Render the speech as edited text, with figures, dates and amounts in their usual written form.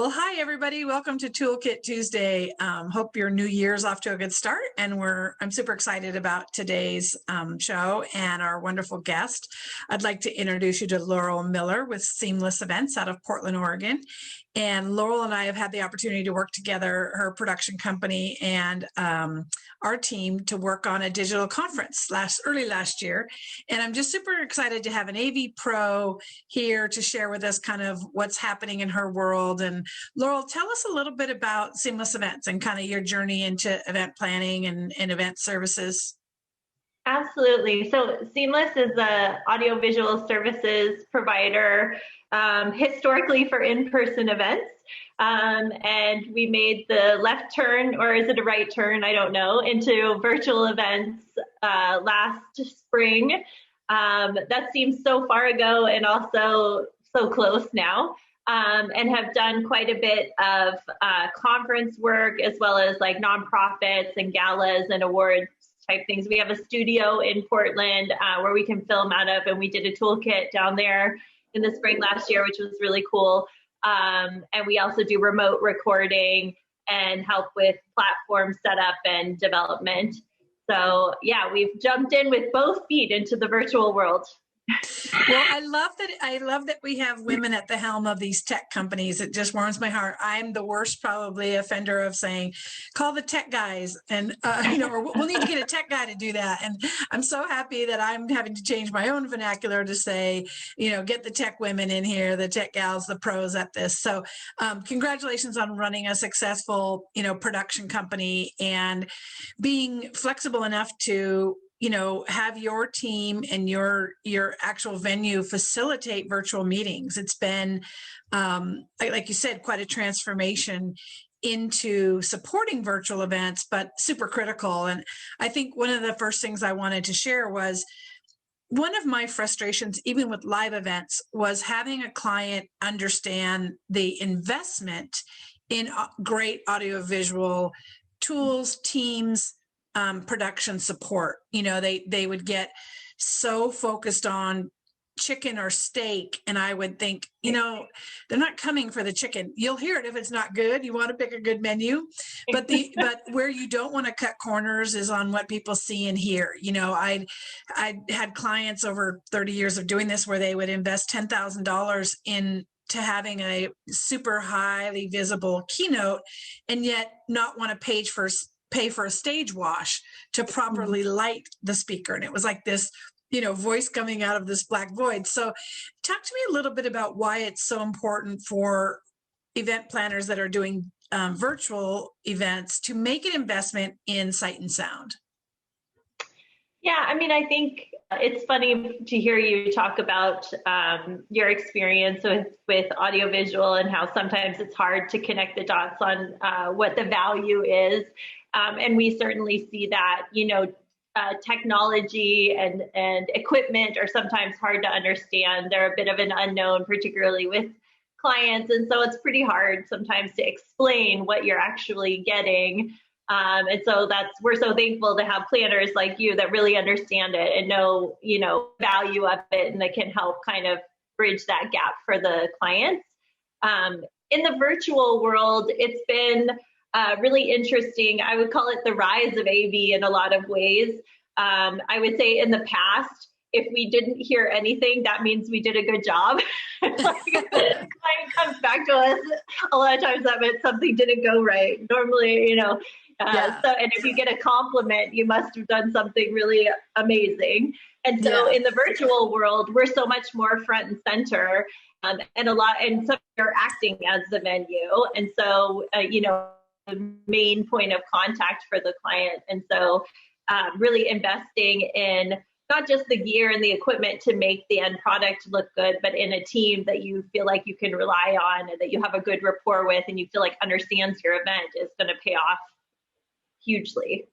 Well, hi, everybody. Welcome to Toolkit Tuesday. Hope your new year's off to a good start. And I'm super excited about today's show and our wonderful guest. I'd like to introduce you to Laurel Miller with Seamless Events out of Portland, Oregon. And Laurel and I have had the opportunity to work together, her production company and our team, to work on a digital conference early last year. And I'm just super excited to have an AV Pro here to share with us kind of what's happening in her world. And Laurel, tell us a little bit about Seamless Events and kind of your journey into event planning and event services. Absolutely. So Seamless is an audiovisual services provider historically for in-person events. And we made the left turn, or is it a right turn? I don't know, into virtual events last spring. That seems so far ago and also so close now. And have done quite a bit of conference work, as well as like nonprofits and galas and awards type things. We have a studio in Portland where we can film out of, and we did a toolkit down there in the spring last year, which was really cool. And we also do remote recording and help with platform setup and development. So yeah, we've jumped in with both feet into the virtual world. Well, I love that we have women at the helm of these tech companies. It just warms my heart. I'm the worst probably offender of saying, call the tech guys, and or we'll need to get a tech guy to do that. And I'm so happy that I'm having to change my own vernacular to say, get the tech women in here, the tech gals, the pros at this. So congratulations on running a successful, production company and being flexible enough to have your team and your actual venue facilitate virtual meetings. It's been, like you said, quite a transformation into supporting virtual events, but super critical. And I think one of the first things I wanted to share was one of my frustrations, even with live events, was having a client understand the investment in great audiovisual tools, teams, production support. They would get so focused on chicken or steak, and I would think, they're not coming for the chicken. You'll hear it if it's not good. You want to pick a good menu, but where you don't want to cut corners is on what people see and hear. I had clients over 30 years of doing this where they would invest $10,000 into having a super highly visible keynote, and yet not want to pay for a stage wash to properly light the speaker. And it was like this, voice coming out of this black void. So talk to me a little bit about why it's so important for event planners that are doing virtual events to make an investment in sight and sound. Yeah, I think it's funny to hear you talk about your experience with audiovisual and how sometimes it's hard to connect the dots on what the value is. And we certainly see that, technology and equipment are sometimes hard to understand. They're a bit of an unknown, particularly with clients. And so it's pretty hard sometimes to explain what you're actually getting. And so we're so thankful to have planners like you that really understand it and know, value of it, and that can help kind of bridge that gap for the clients. In the virtual world, it's been really interesting. I would call it the rise of AV in a lot of ways. I would say in the past, if we didn't hear anything, that means we did a good job. Like if the client comes back to us, a lot of times that meant something didn't go right. Normally, and if you get a compliment, you must have done something really amazing. And so in the virtual world, we're so much more front and center, and some are acting as the venue. And so, the main point of contact for the client. And so really investing in not just the gear and the equipment to make the end product look good, but in a team that you feel like you can rely on and that you have a good rapport with and you feel like understands your event is going to pay off hugely.